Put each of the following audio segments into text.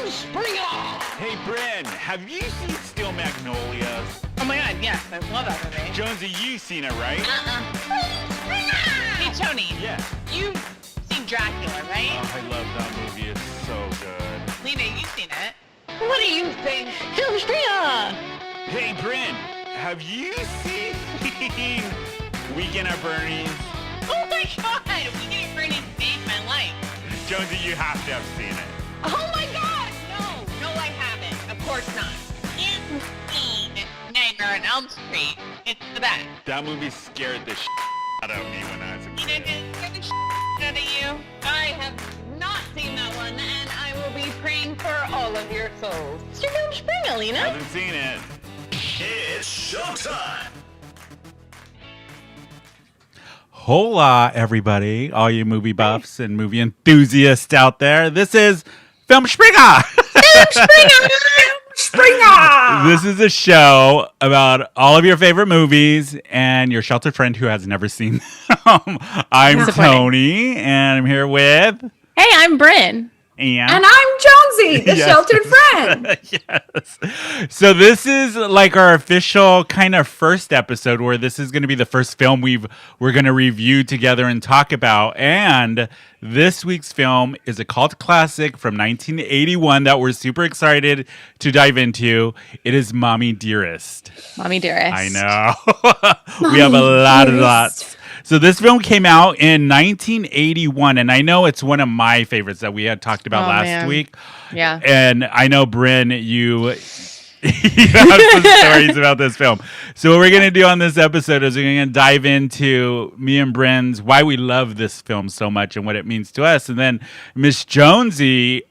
Filmspringa! Hey, Brynne, have you seen Steel Magnolias? Oh my god, yes, I love that movie. Jonsy, you've seen it, right? Hey, Tony. Yeah. You've seen Dracula, right? Oh, I love that movie. It's so good. Lena, you've seen it. What do you think? Filmspringa! Hey, Brynne, have you seen Weekend at Bernie's? Oh my god, Weekend at Bernie's saved my life. Jonsy, you have to have seen it. Oh my god, no, I haven't. Of course not. You've seen Nightmare on Elm Street. It's the best. That movie scared the out of me when I was a You know, kid. did it scare the out of you? I have not seen that one, and I will be praying for all of your souls. It's your Filmspringa, Lena. Haven't seen it. It's showtime! Hola, everybody, all you movie buffs and movie enthusiasts out there. This is Filmspringa. This is a show about all of your favorite movies and your sheltered friend who has never seen them. I'm Tony, and I'm here with... Hey, I'm Brynne. And I'm Jonsy, the Yes. sheltered friend. Yes. So this is like our official kind of first episode where this is going to be the first film we're going to review together and talk about. And this week's film is a cult classic from 1981 that we're super excited to dive into. It is Mommie Dearest. Mommie Dearest. I know. We have a lot of lots. So this film came out in 1981, and I know it's one of my favorites that we had talked about last man. week. Yeah. And I know, Brynne, you have some stories about this film. So what we're going to do on this episode is we're going to dive into me and Brynne's why we love this film so much and what it means to us. And then Miss Jonsy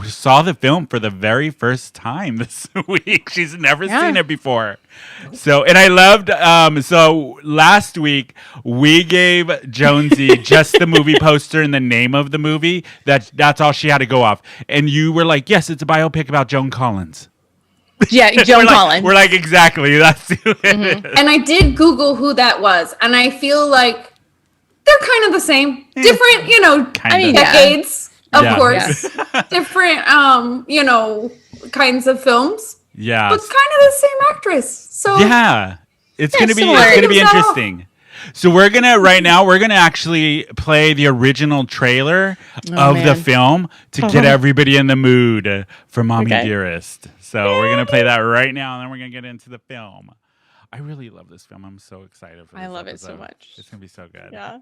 saw the film for the very first time this week. She's never seen it before. So, and I loved, so last week we gave Jonsy just the movie poster and the name of the movie. That's all she had to go off. And you were like, yes, it's a biopic about Joan Collins. Yeah, Joan Collins. We're like, exactly. That's who it is. And I did Google who that was, and I feel like they're kind of the same. Different, Kind of. decades, of Yeah. course. Different, kinds of films. Yeah. But it's kind of the same actress. So Yeah. It's gonna be similar. interesting. So we're gonna actually play the original trailer of the man. film to get everybody in the mood for Mommie Okay. Dearest. So we're gonna play that right now, and then we're gonna get into the film. I really love this film. I'm so excited for this I love it so episode. much. It's gonna be so good. Yeah.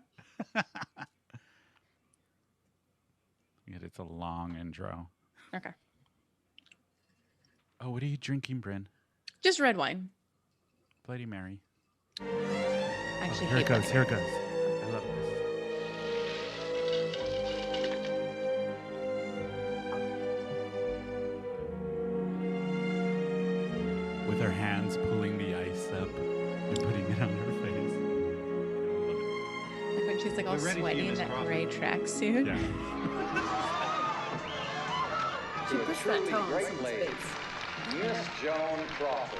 It's a long intro. Okay. Oh, what are you drinking, Brynne? Just red wine. Bloody Mary. I actually Here it hate goes. lemon. Here it goes. I love this. With her hands pulling the ice up and putting it on her face. Like when she's like all sweaty in that gray tracksuit. Yeah. she puts that tone on someone's face. Miss Joan Crawford.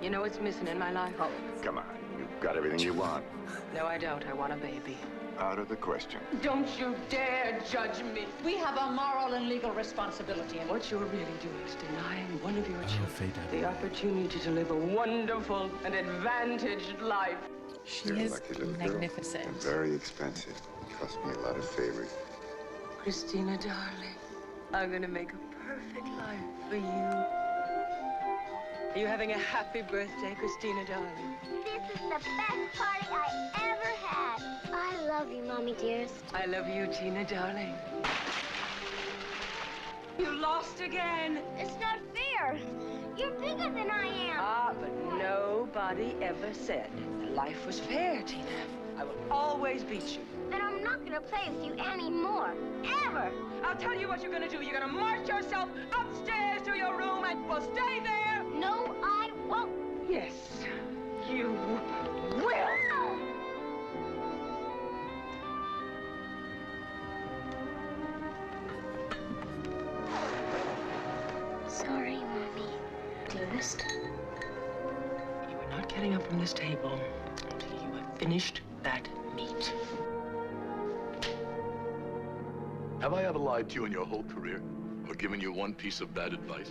You know what's missing in my life? Come on, you've got everything you want. No, I don't. I want a baby. Out of the question. Don't you dare judge me. We have a moral and legal responsibility. And What you're really doing is denying one of your Faye children Dunn. the opportunity to live a wonderful and advantaged life. She You're a is lucky little girl. magnificent. And very expensive. Cost me a lot of favors. Christina, darling, I'm gonna make a perfect life for you. Are you having a happy birthday, Christina, darling? This is the best party I ever had. I love you, Mommie Dearest. I love you, Tina, darling. You lost again. It's not fair. You're bigger than I am. Ah, but nobody ever said that life was fair, Tina. I will always beat you. Then I'm not gonna play with you anymore. Ever. I'll tell you what you're gonna do. You're gonna march yourself upstairs to your room and will stay there. No, I won't. Yes, you will. Sorry, Mommy Dearest. You are not getting up from this table until you have finished that meat. Have I ever lied to you in your whole career? Or given you one piece of bad advice?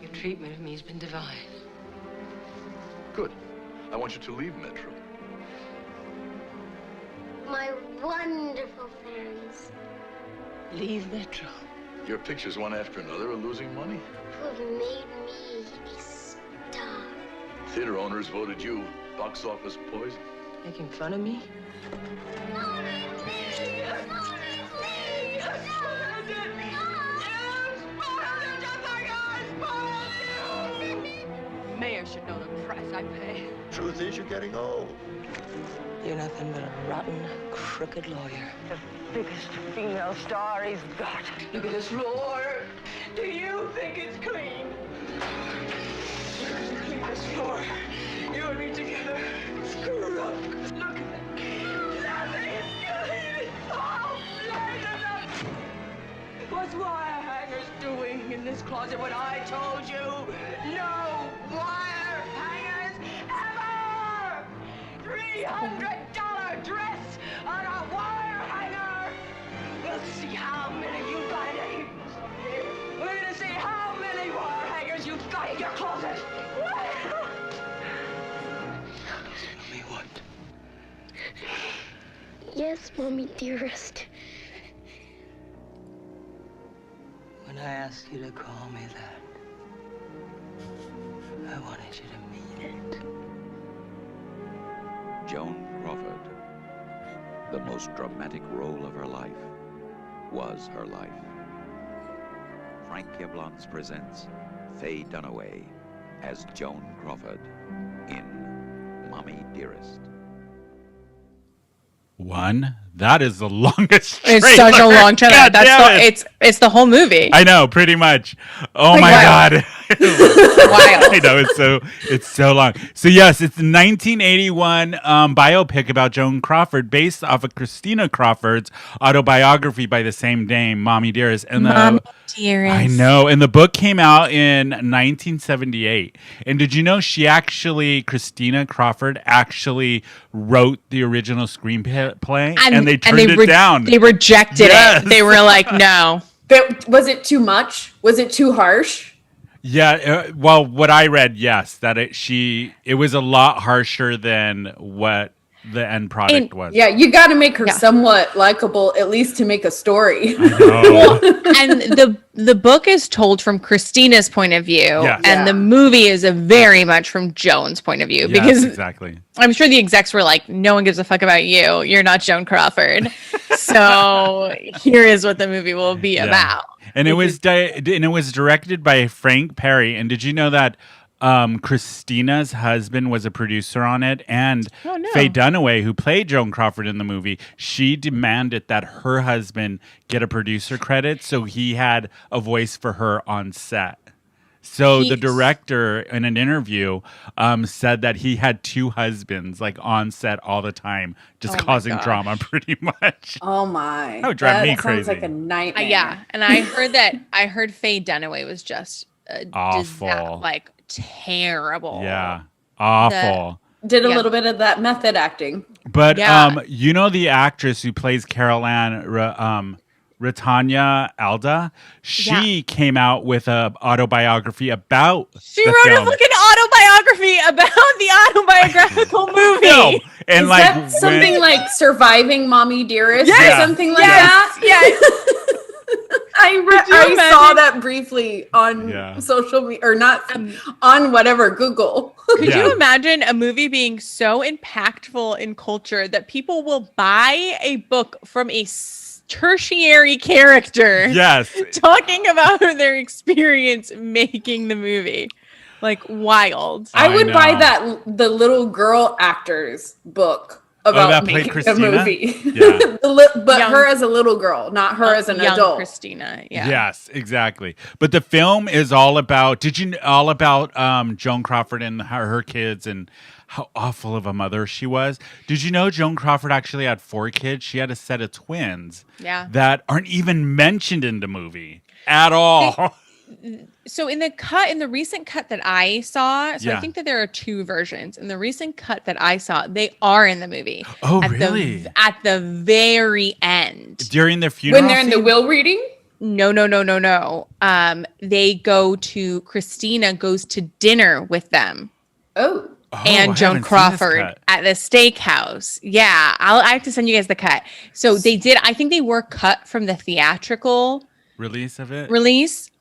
Your treatment of me has been divine. Good. I want you to leave Metro. My wonderful friends Leave Metro. Your pictures, one after another, are losing money. who have made me a star. Theater owners voted you box office poison. Making fun of me? Mayor should know the price I pay. Truth is, you're getting old. You're nothing but a rotten, crooked lawyer. The biggest female star he's got. Look at this floor. Do you think it's clean? Look at the cleanest floor. You and me together. Screwed up. Look at that. Nothing is clean. It's all blended up. What's wire hangers doing in this closet when I told you no wire hangers ever? $300 dress on a wire hanger. We'll see how many you got in. We're gonna see how many wire hangers you've got in your closet. Tell me what? Yes, Mommy Dearest. When I asked you to call me that, I wanted you to mean it. Joan Crawford, the most dramatic role of her life, was her life. Frank Yablans presents Faye Dunaway as Joan Crawford in Mommie Dearest. One. That is the longest It's trailer. such a long trailer. God damn it. It's the whole movie. I know, pretty much. Oh Like, my wow. God. Wild. I know, it's so long. So yes, it's the 1981 biopic about Joan Crawford based off of Christina Crawford's autobiography by the same name, Mommie Dearest. And Mommie Dearest. I know. And the book came out in 1978. And did you know Christina Crawford actually wrote the original screenplay and they turned it down. They rejected Yes. it. They were like, no. But was it too much? Was it too harsh? Yeah, well, what I read, yes, that it was a lot harsher than what the end product was. Yeah, you got to make her somewhat likable, at least to make a story. Oh. And the book is told from Christina's point of view, Yes. and the movie is a very much from Joan's point of view. Yes, because exactly. I'm sure the execs were like, no one gives a fuck about you. You're not Joan Crawford. So here is what the movie will be about. And it was directed by Frank Perry. And did you know that Christina's husband was a producer on it? And Faye Dunaway, who played Joan Crawford in the movie, she demanded that her husband get a producer credit, so he had a voice for her on set. So the director, in an interview, said that he had two husbands, like on set all the time, just causing drama, pretty much. Oh my! That would drive me sounds crazy. like a nightmare. Yeah, and I heard Faye Dunaway was just awful, like terrible. Yeah, awful. Did a little bit of that method acting. But you know the actress who plays Carol Ann Ratanya Alda, she came out with an autobiography about She wrote a fucking autobiography about the autobiographical movie. No. And Is like that something like Surviving Mommie Dearest Yes. or something like Yes. that? Yes. I saw that briefly on social media, or not on whatever, Google. Could you imagine a movie being so impactful in culture that people will buy a book from a tertiary character talking about their experience making the movie? Like, wild. I would buy the little girl actors book about making a movie. Yeah. But her as a little girl, not her as an young adult. Christina. Yeah. Yes, exactly. But the film is all about Joan Crawford and her kids and how awful of a mother she was. Did you know Joan Crawford actually had 4 kids? She had a set of twins that aren't even mentioned in the movie at all. So in the recent cut that I saw, I think that there are 2 versions. In the recent cut that I saw, they are in the movie. Oh, really? At the very end. end. During their funeral when they're in the will reading? No. Christina goes to dinner with them. Oh. And Joan Crawford at the steakhouse. Yeah, I have to send you guys the cut. So they did. I think they were cut from the theatrical release of it.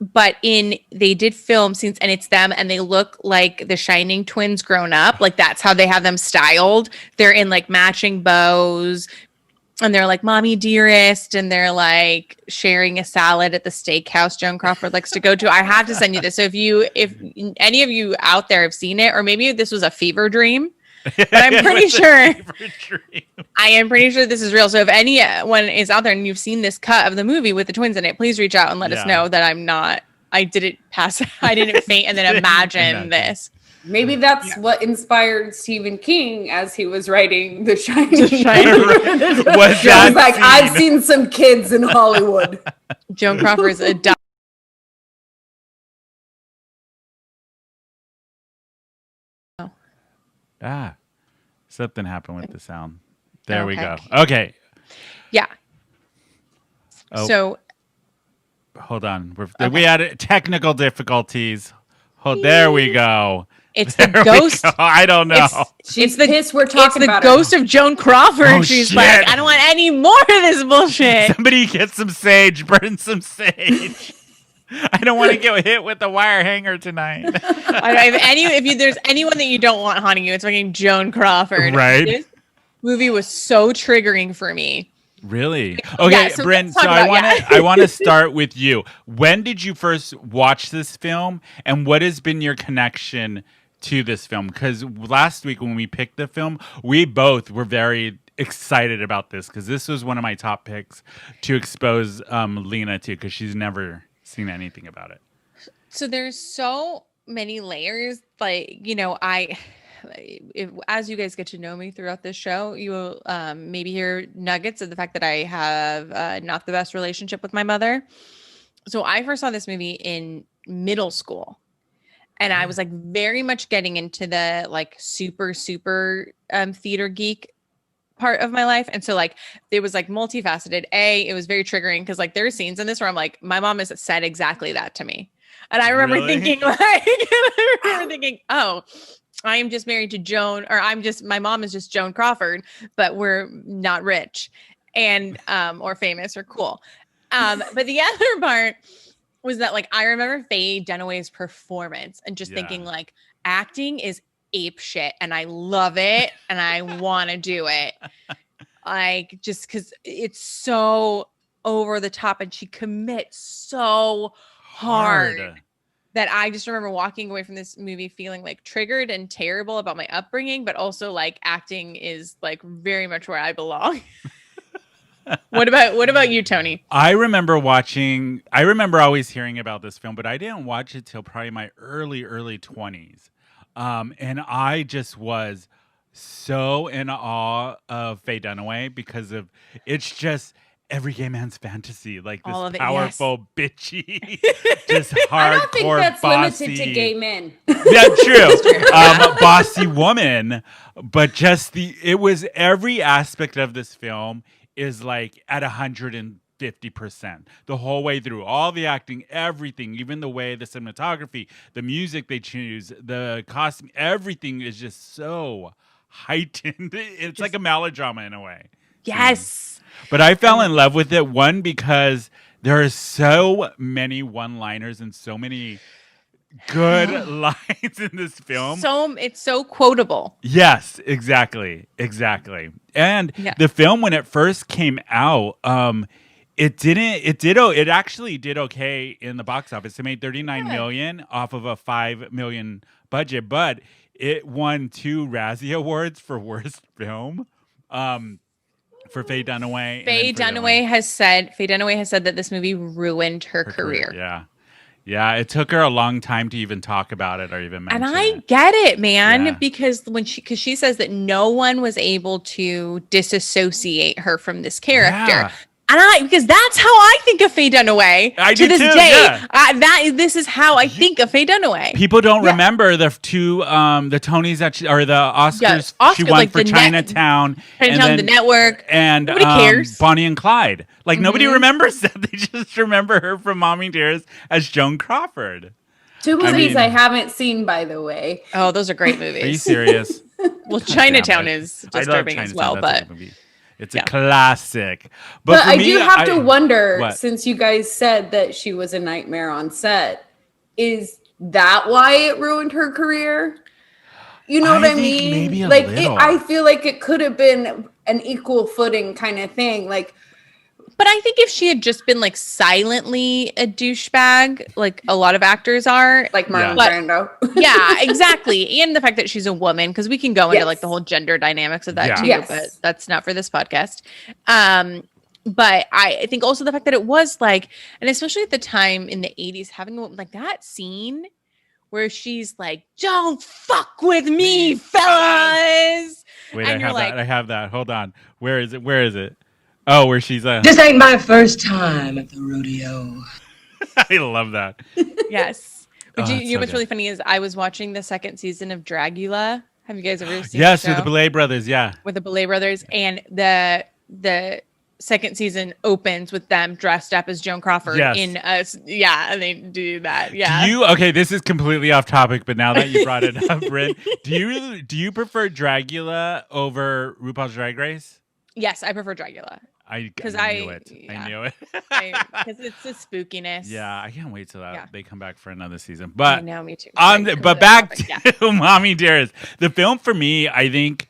But they did film scenes, and it's them, and they look like the Shining twins grown up. Like that's how they have them styled. They're in like matching bows. And they're like Mommie Dearest, and they're like sharing a salad at the steakhouse Joan Crawford likes to go to. I have to send you this. So if any of you out there have seen it, or maybe this was a fever dream, but I'm pretty sure I am pretty sure this is real. So if anyone is out there and you've seen this cut of the movie with the twins in it, please reach out and let us know that I didn't faint and then imagine this. Maybe that's what inspired Stephen King as he was writing The Shining. He was like, I've seen some kids in Hollywood. Joan Crawford is a something happened with the sound. There we go. Okay. Okay. Yeah. Oh. So. Hold on. We had technical difficulties. There we go. It's the ghost. I don't know. It's the piss we're talking about. It's the ghost of Joan Crawford. Oh, She's like, I don't want any more of this bullshit. Somebody get some sage. Burn some sage. I don't want to get hit with the wire hanger tonight. If there's anyone that you don't want haunting you, it's fucking Joan Crawford. Right. This movie was so triggering for me. Really? Okay, so Brynne, so I want to start with you. When did you first watch this film, and what has been your connection to this film? Because last week when we picked the film, we both were very excited about this because this was one of my top picks to expose Lena to, because she's never seen anything about it. So there's so many layers. Like, as you guys get to know me throughout this show, you will maybe hear nuggets of the fact that I have not the best relationship with my mother. So I first saw this movie in middle school, and I was like very much getting into the like super theater geek part of my life. And so like it was like multifaceted. It was very triggering because like there are scenes in this where I'm like, my mom has said exactly that to me. And I remember thinking oh, I am just married to Joan, or my mom is just Joan Crawford, but we're not rich and or famous or cool. But the other part was that like I remember Faye Dunaway's performance and just thinking like acting is ape shit, and I love it and I want to do it. Like just because it's so over the top and she commits so hard. That I just remember walking away from this movie feeling like triggered and terrible about my upbringing, but also like acting is like very much where I belong. What about you, Tony? I remember always hearing about this film, but I didn't watch it till probably my early 20s. And I just was so in awe of Faye Dunaway because of it's just every gay man's fantasy, like this powerful, bitchy, just hardcore, I don't think that's bossy, limited to gay men. Yeah, true. Bossy woman, but just it was every aspect of this film is like at 150% the whole way through. All the acting, everything, even the way the cinematography, the music they choose, the costume, everything is just so heightened. It's like a melodrama in a way. Yes. But I fell in love with it, one, because there are so many one-liners and so many good lines in this film. So it's so quotable. Yes, exactly. And the film, when it first came out, it actually did okay in the box office. It made $39 million off of a $5 million budget, but it won 2 Razzie Awards for worst film. For Faye Dunaway. Faye Dunaway has said that this movie ruined her career. Yeah. It took her a long time to even talk about it or even mention it. And I get it, man, because because she says that no one was able to disassociate her from this character. Yeah. because that's how I think of Faye Dunaway. I to do this too, day. yeah. This is how I think of Faye Dunaway. People don't remember the two the Tonys that or the Oscars she won for Chinatown, and then, The Network, and nobody cares. Bonnie and Clyde. Like nobody remembers that. They just remember her from Mommie Dearest as Joan Crawford. Two movies I haven't seen, by the way. Oh, those are great movies. Are you serious? Well, Chinatown is disturbing as well, but it's a classic. But I do have to wonder, since you guys said that she was a nightmare on set, is that why it ruined her career? You know what I mean? Maybe like little. I feel like it could have been an equal footing kind of thing. Like, but I think if she had just been like silently a douchebag, like a lot of actors are, like Marlon Brando. Yeah, exactly. And the fact that she's a woman, because we can go into like the whole gender dynamics of that too, but that's not for this podcast. But I think also the fact that it was like, and especially at the time in the 80s, having like that scene where she's like, "Don't fuck with me, fellas." Wait, and I have that. Hold on. Where is it? Oh, where she's This ain't my first time at the rodeo. I love that. Yes. But you know what's really funny is I was watching the second season of Dragula. Have you guys ever seen Yes, with the Belay brothers, yeah. With the Belay brothers. And the second season opens with them dressed up as Joan Crawford in us. Yeah, and they do that. Yeah. Okay, this is completely off topic, but now that you brought it up, Brynne, do you prefer Dragula over RuPaul's Drag Race? Yes, I prefer Dragula. I knew it. Because it's the spookiness. Yeah, I can't wait till they come back for another season. But I know, me too. But back to Mommie Dearest. The film for me, I think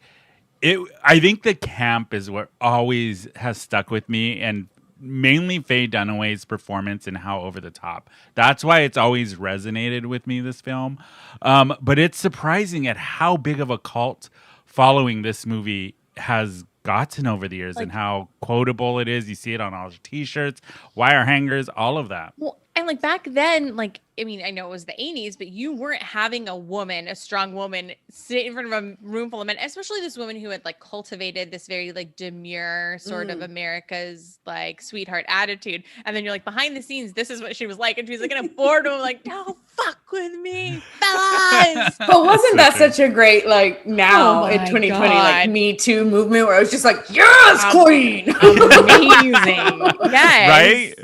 the camp is what always has stuck with me, and mainly Faye Dunaway's performance and how over the top. That's why it's always resonated with me, this film. But it's surprising at how big of a cult following this movie has gotten over the years, and how quotable it is. You see it on all the t-shirts, wire hangers, all of that. Well, and like back then, like, I mean, I know it was the 80s, but you weren't having a strong woman, sit in front of a room full of men, especially this woman who had like cultivated this very like demure sort of America's like sweetheart attitude. And then you're like, behind the scenes, this is what she was like. And she's like in a boardroom, like, "Don't fuck with me, fellas." But wasn't that such a great, like, now in 2020, like Me Too movement where I was just like, "Yes, queen." Amazing. Yes. Right?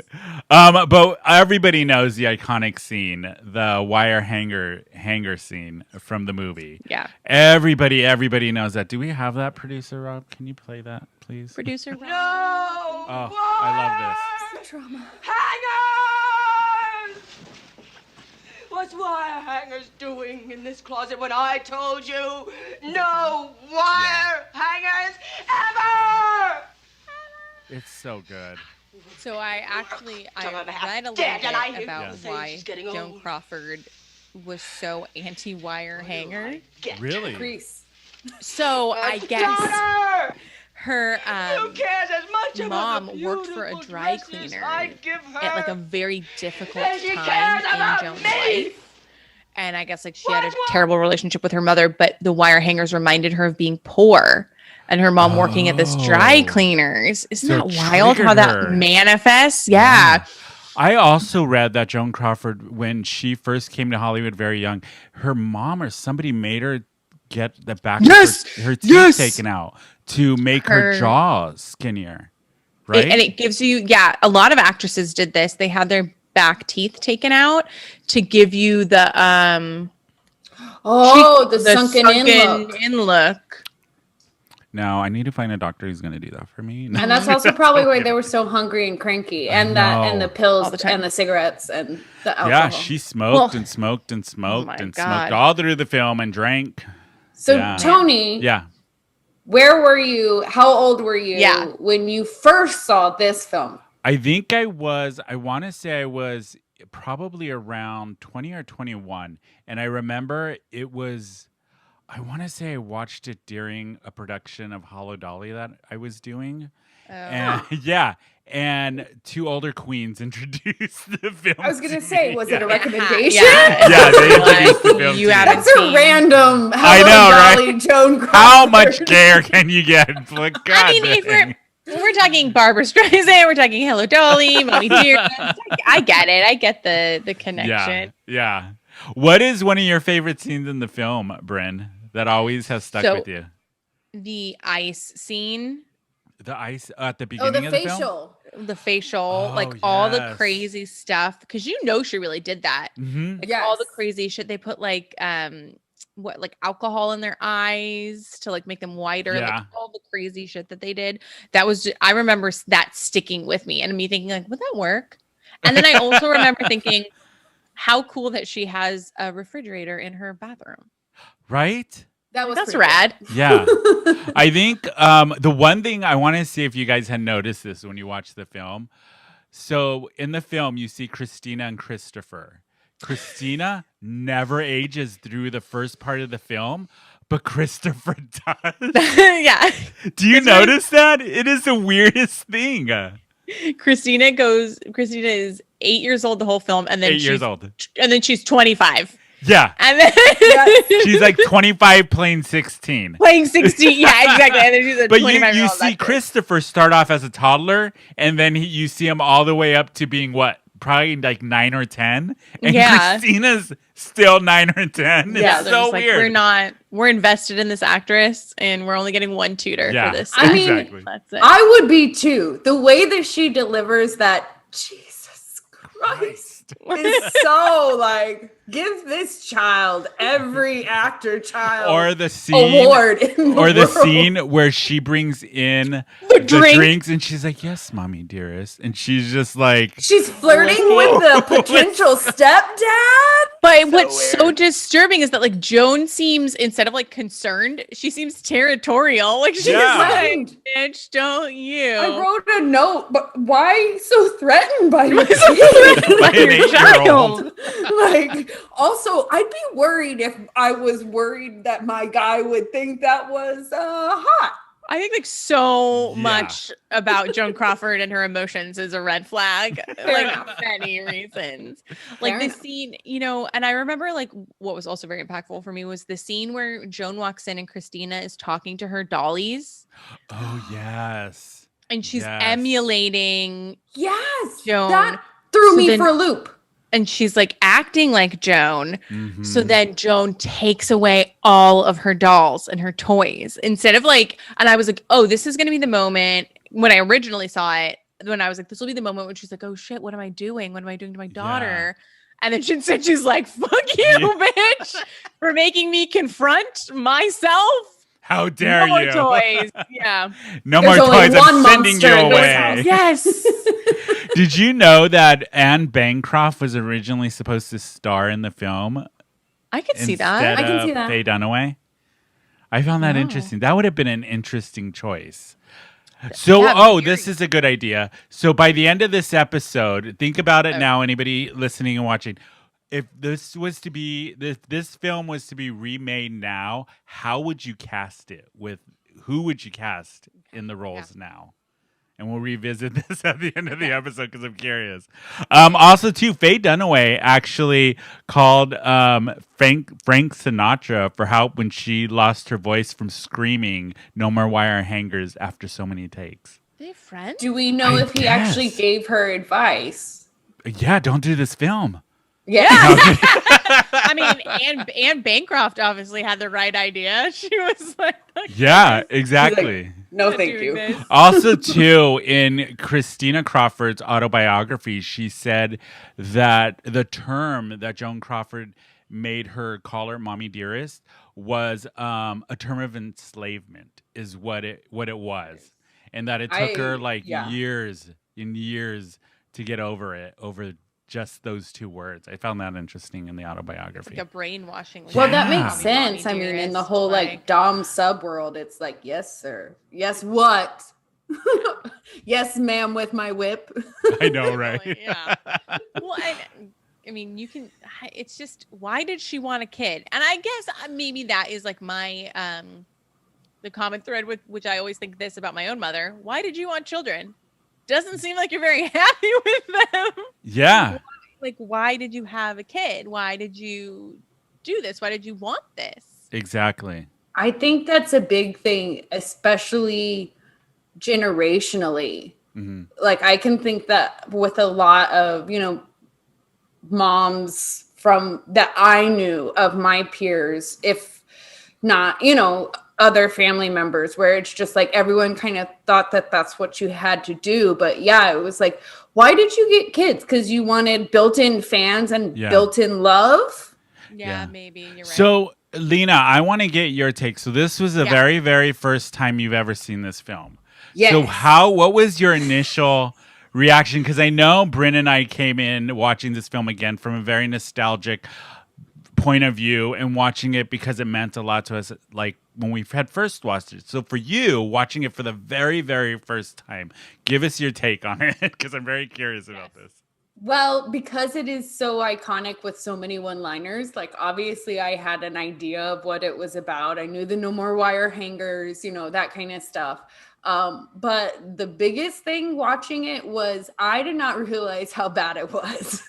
But everybody knows the iconic scene, the wire hanger scene from the movie. Yeah. Everybody knows that. Do we have that, producer Rob? Can you play that, please? Producer Rob. No! Oh, I love this. Trauma. Hangers! What's wire hangers doing in this closet when I told you no wire hangers ever? It's so good. So I read a little bit about why Joan Crawford was so anti-wire hanger. Really? Grease. So I guess her Who cares as much mom worked for a dry cleaner at like a very difficult time in Joan's life. And I guess like she had a terrible relationship with her mother, but the wire hangers reminded her of being poor. And her mom working at this dry cleaners. Isn't that wild how that manifests? Yeah. I also read that Joan Crawford, when she first came to Hollywood very young, her mom or somebody made her get the back of her teeth taken out to make her jaw skinnier. Right? And it gives you, a lot of actresses did this. They had their back teeth taken out to give you the sunken in look. No, I need to find a doctor who's going to do that for me. No. And that's also probably why they were so hungry and cranky, and the pills and the cigarettes and the alcohol. Yeah, she smoked and smoked and smoked and smoked all through the film and drank. So Tony, where were you? How old were you when you first saw this film? I think I want to say I was probably around 20 or 21. And I remember I want to say I watched it during a production of Hollow Dolly that I was doing. And two older queens introduced the film. I was going to say, was it a recommendation? Yeah, they introduced the film. That's a random Hollow Dolly Joan Crawford. How much care can you get? God, I mean, We're talking Barbara Streisand. We're talking Hello Dolly, Mommie Dearest. I get it. I get the connection. Yeah. What is one of your favorite scenes in the film, Brynne, that always has stuck with you? The ice scene. The ice at the beginning of the film? The facial, all the crazy stuff. Because she really did that. Mm-hmm. All the crazy shit. They put alcohol in their eyes to make them whiter. Yeah. All the crazy shit that they did. I remember that sticking with me and me thinking would that work? And then I also remember thinking how cool that she has a refrigerator in her bathroom. Right? That's rad. Yeah. I think the one thing I want to see if you guys had noticed this when you watch the film. So in the film, you see Christina and Christopher. Christina never ages through the first part of the film, but Christopher does. Yeah. Do you notice that? It is the weirdest thing. Christina is 8 years old the whole film, and then 8 years old. And then she's 25. Yeah. And then she's 25 playing 16. Playing 16. Yeah, exactly. And then she's a 25-year-old. But you see Christopher start off as a toddler, and then you see him all the way up to being what? Probably 9 or 10. And Christina's still 9 or 10. Yeah, it's so weird. We're invested in this actress, and we're only getting one tutor for this. Exactly. That's it. I would be too. The way that she delivers that, Jesus Christ. Is so give this child every actor child or the scene award or the scene where she brings in the drinks and she's like, yes, Mommie Dearest, and she's just she's flirting with the potential stepdad. But what's so disturbing is that Joan seems, instead of concerned, she seems territorial. She's bitch, don't you? I wrote a note, but why so threatened by your child? Also, I'd be worried if I was worried that my guy would think that was hot. I think so much about Joan Crawford and her emotions is a red flag, many reasons. The scene, and I remember what was also very impactful for me was the scene where Joan walks in and Christina is talking to her dollies. Oh, yes. And she's emulating Joan. That threw me for a loop. And she's acting like Joan. Mm-hmm. So then Joan takes away all of her dolls and her toys instead of and I was oh, this is going to be the moment when I originally saw it. When I was this will be the moment when she's oh shit, what am I doing? What am I doing to my daughter? Yeah. And then instead she's fuck you, bitch, for making me confront myself. How dare you? No more toys. Yeah. No more toys. I'm sending you away. Yes. Did you know that Anne Bancroft was originally supposed to star in the film? I could see that. I can see that. Faye Dunaway? I found that interesting. That would have been an interesting choice. So, this is a good idea. So by the end of this episode, think about it now, anybody listening and watching. If this was to be, this film was to be remade now, how would you cast it? Who would you cast in the roles now? And we'll revisit this at the end of the episode because I'm curious. Also, too, Faye Dunaway actually called Frank Sinatra for help when she lost her voice from screaming "No more wire hangers" after so many takes. They friends? Do we know if he actually gave her advice? Yeah, don't do this film. Yeah. I mean, Anne Bancroft obviously had the right idea. She was yeah, exactly. No, thank you. Also, too, in Christina Crawford's autobiography, she said that the term that Joan Crawford made her call her Mommie Dearest was a term of enslavement, is what it was, and that it took her years and years to get over it, over just those two words. I found that interesting in the autobiography. It's a brainwashing. Well, that makes sense. I mean, in the whole Dom sub world, it's yes, sir. Yes, what? Yes, ma'am, with my whip. I know, right? Yeah. Well, I mean, you can. It's just, why did she want a kid? And I guess maybe that is my the common thread with which I always think this about my own mother. Why did you want children? Doesn't seem like you're very happy with them. Yeah. Why did you have a kid? Why did you do this? Why did you want this? Exactly. I think that's a big thing, especially generationally. Like I can think that with a lot of, moms from that I knew of my peers, if not, other family members, where it's just like everyone kind of thought that that's what you had to do. But yeah, it was like, why did you get kids? Because you wanted built-in fans and built-in love? Yeah, maybe. You're right. So, Lena, I want to get your take. So this was the very, very first time you've ever seen this film. Yes. So what was your initial reaction? Because I know Brynne and I came in watching this film again from a very nostalgic point of view and watching it because it meant a lot to us, like when we had first watched it. So for you, watching it for the very, very first time, give us your take on it because I'm very curious about this. Well, because it is so iconic with so many one-liners, like obviously I had an idea of what it was about. I knew the no more wire hangers, that kind of stuff. But the biggest thing watching it was I did not realize how bad it was.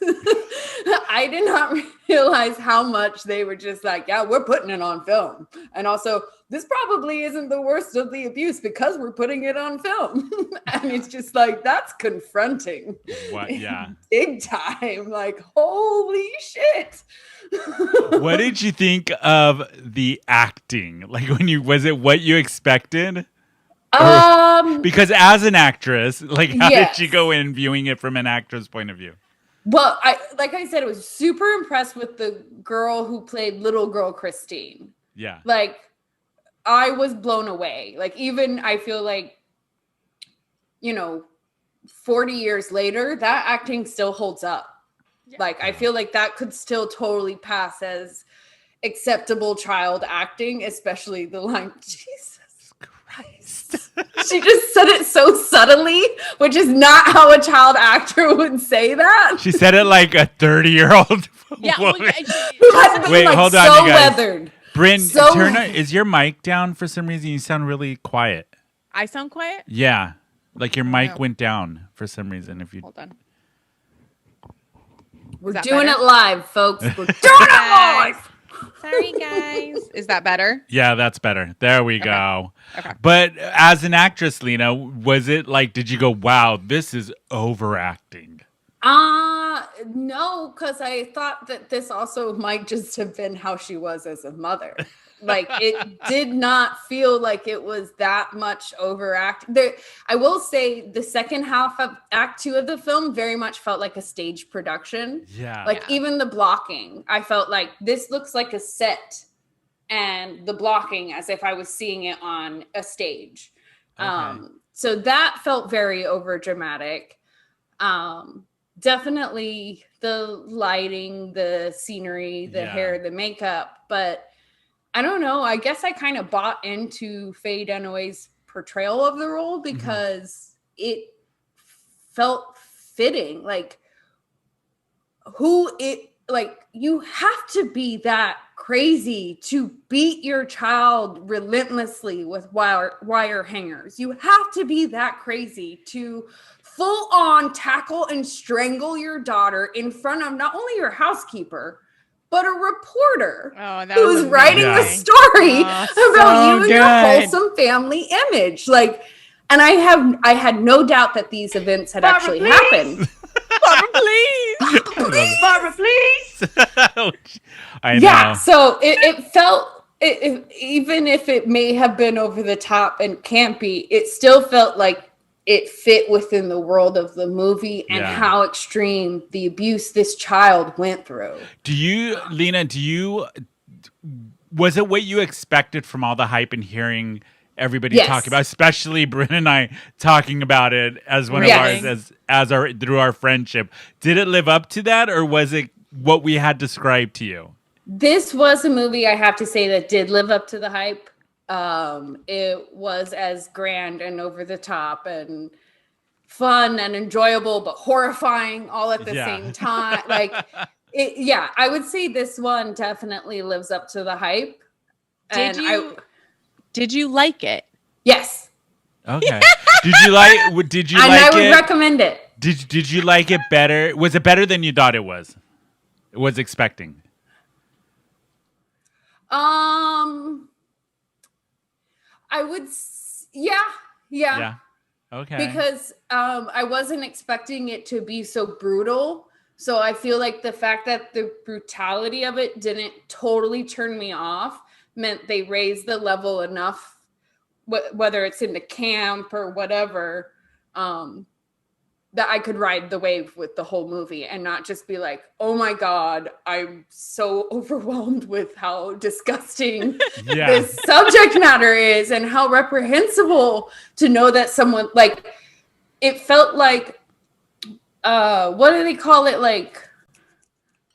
I did not realize how much they were just like, yeah, we're putting it on film. And also, this probably isn't the worst of the abuse because we're putting it on film. And it's just like, that's confronting. What? Yeah. Big time. Like, holy shit. What did you think of the acting? Like was it what you expected? Because as an actress, like how did you go in viewing it from an actress point of view? Well, like I said, I was super impressed with the girl who played little girl Christine. Yeah. Like I was blown away. Like even I feel like 40 years later, that acting still holds up. Yeah. Like I feel like that could still totally pass as acceptable child acting, especially the line, Jesus Christ. She just said it so subtly, which is not how a child actor would say that. She said it like a 30-year-old woman. Wait, hold on, you guys. Weathered. Brynne, is your mic down for some reason? You sound really quiet. I sound quiet? Yeah. Like your mic went down for some reason. Hold on. We're doing it live, folks. We're doing it live. Sorry, guys. Is that better? Yeah, that's better. There we go. Okay. But as an actress, Lena, was it like, did you go, wow, this is overacting? No, because I thought that this also might just have been how she was as a mother. Like it did not feel like it was that much overact. I will say the second half of Act 2 of the film very much felt like a stage production. Yeah. Like even the blocking, I felt like this looks like a set, and the blocking as if I was seeing it on a stage. Okay. So that felt very over dramatic. Definitely the lighting, the scenery, the hair, the makeup, but I don't know. I guess I kind of bought into Faye Dunaway's portrayal of the role because it felt fitting. Like you have to be that crazy to beat your child relentlessly with wire hangers. You have to be that crazy to full on tackle and strangle your daughter in front of not only your housekeeper, but a reporter who's writing a story about you and your wholesome family image. Like, and I had no doubt that these events had actually happened. Barbara, please. Barbara, please. I know. Yeah, so it felt, even if it may have been over the top and campy, it still felt like it fit within the world of the movie and how extreme the abuse this child went through. Lena, was it what you expected from all the hype and hearing everybody talk about, especially Brynne and I talking about it as one of ours, through our friendship? Did it live up to that, or was it what we had described to you? This was a movie, I have to say, that did live up to the hype. It was as grand and over the top and fun and enjoyable, but horrifying all at the same time. Like, I would say this one definitely lives up to the hype. Did you like it? Yes. Okay. Did you like it? I would recommend it. Did you like it better? Was it better than you thought it was expecting? I would, yeah. Okay. Because I wasn't expecting it to be so brutal. So I feel like the fact that the brutality of it didn't totally turn me off meant they raised the level enough, whether it's in the camp or whatever, that I could ride the wave with the whole movie and not just be like, oh my God, I'm so overwhelmed with how disgusting this subject matter is and how reprehensible to know that someone, like, it felt like, what do they call it? Like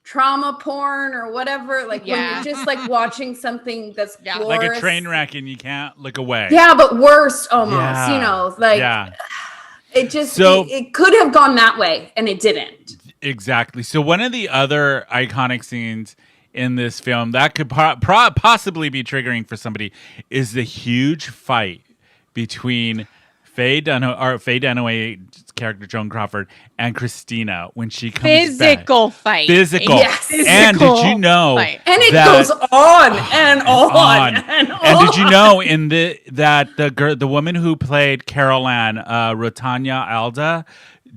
trauma porn or whatever. Like when you're just like watching something that's glorious. Like a train wreck and you can't look away. Yeah, but worse almost, you know, like it just, it could have gone that way and it didn't. Exactly. So one of the other iconic scenes in this film that could possibly be triggering for somebody is the huge fight between Faye Dunaway's character Joan Crawford and Christina when she comes Physical back. Fight. Physical. Yes. And did you know and it goes on and on and on. And did you know that the woman who played Carol Ann, Rotanya Alda,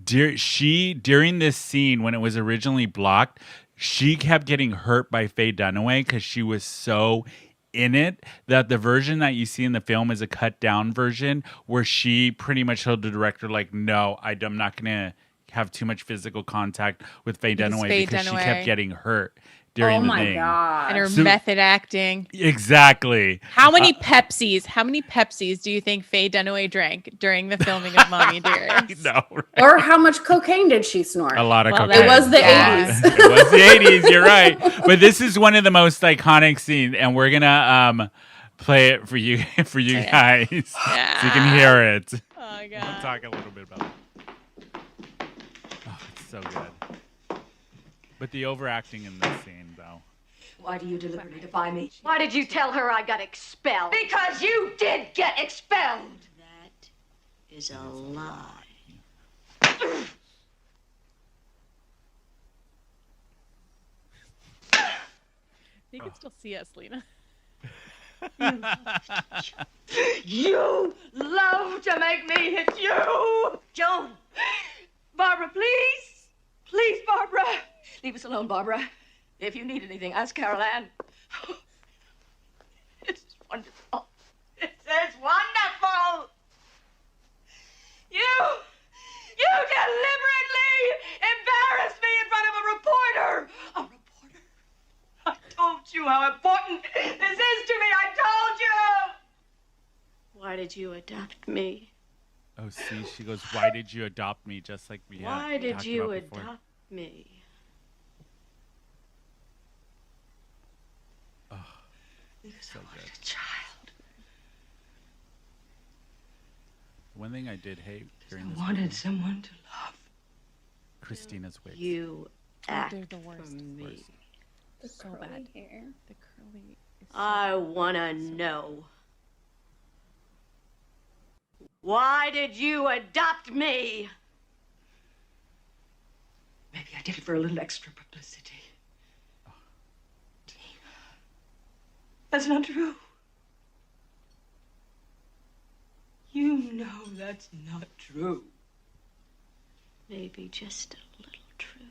during this scene when it was originally blocked, she kept getting hurt by Faye Dunaway because she was so in it that the version that you see in the film is a cut down version where she pretty much told the director, like, no, I'm not going to have too much physical contact with Faye Dunaway because she kept getting hurt during the thing. God. And her method acting. Exactly. How many Pepsis do you think Faye Dunaway drank during the filming of Mommie Dearest? No, right? Or how much cocaine did she snort? A lot of cocaine. It was the 80s. It was the 80s, you're right. But this is one of the most iconic scenes, and we're going to play it for you guys so you can hear it. Oh, God. We'll talk a little bit about it. Oh, it's so good. But the overacting in this scene, though. Why do you deliberately defy me? Why did you tell her I got expelled? Because you did get expelled! That is a lie. You can still see us, Lena. You love to make me hit you! Joan! Barbara, please! Please, Barbara! Leave us alone, Barbara. If you need anything, ask Carol Ann. It's wonderful. This is wonderful! You deliberately embarrassed me in front of a reporter! A reporter? I told you how important this is to me! I told you! Why did you adopt me? Oh, see, she goes, why did you adopt me? Just like we had Why did talked you about before. adopt me? Oh, Because so I wanted good. a child. One thing I did hate during I this wanted movie, someone to love. Christina's wigs. You act They're the worst. for me. The So curly bad. hair. The curly. Is so I wanna know. Why did you adopt me? Maybe I did it for a little extra publicity. That's not true. You know that's not true. Maybe just a little true.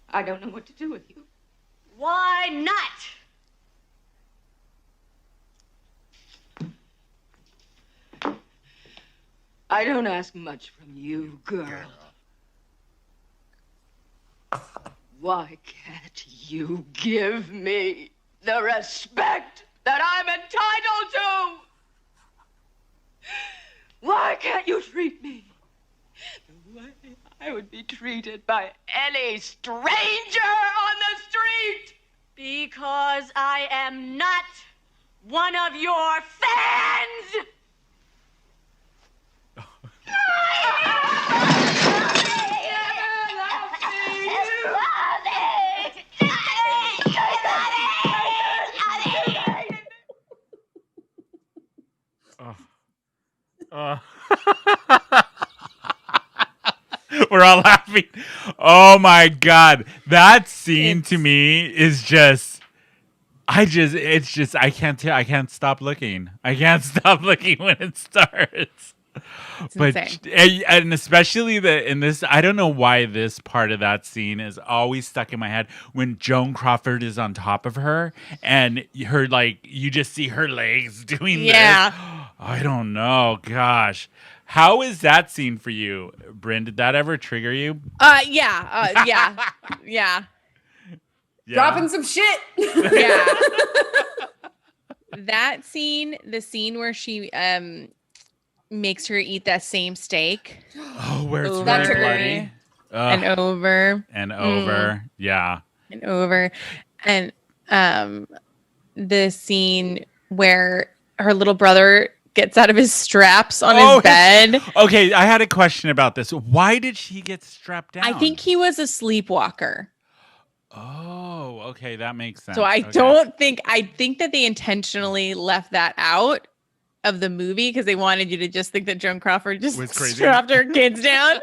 I don't know what to do with you. Why not? I don't ask much from you, girl. Why can't you give me the respect that I'm entitled to? Why can't you treat me the way I would be treated by any stranger on the street? Because I am not one of your fans! We're all laughing laughing. Oh my God. That scene to me is just, I can't stop looking. I can't stop looking when it starts. But and especially in this, I don't know why this part of that scene is always stuck in my head when Joan Crawford is on top of her and her you just see her legs doing this. I don't know. Gosh. How is that scene for you, Brynne? Did that ever trigger you? Yeah. Dropping some shit. Yeah. That scene, the scene where she makes her eat that same steak. Oh, where it's very bloody. And over. And over. Yeah. And over. And the scene where her little brother gets out of his straps on his bed. Okay, I had a question about this. Why did she get strapped down? I think he was a sleepwalker. Oh, okay, that makes sense. So I think that they intentionally left that out of the movie because they wanted you to just think that Joan Crawford just strapped her kids down.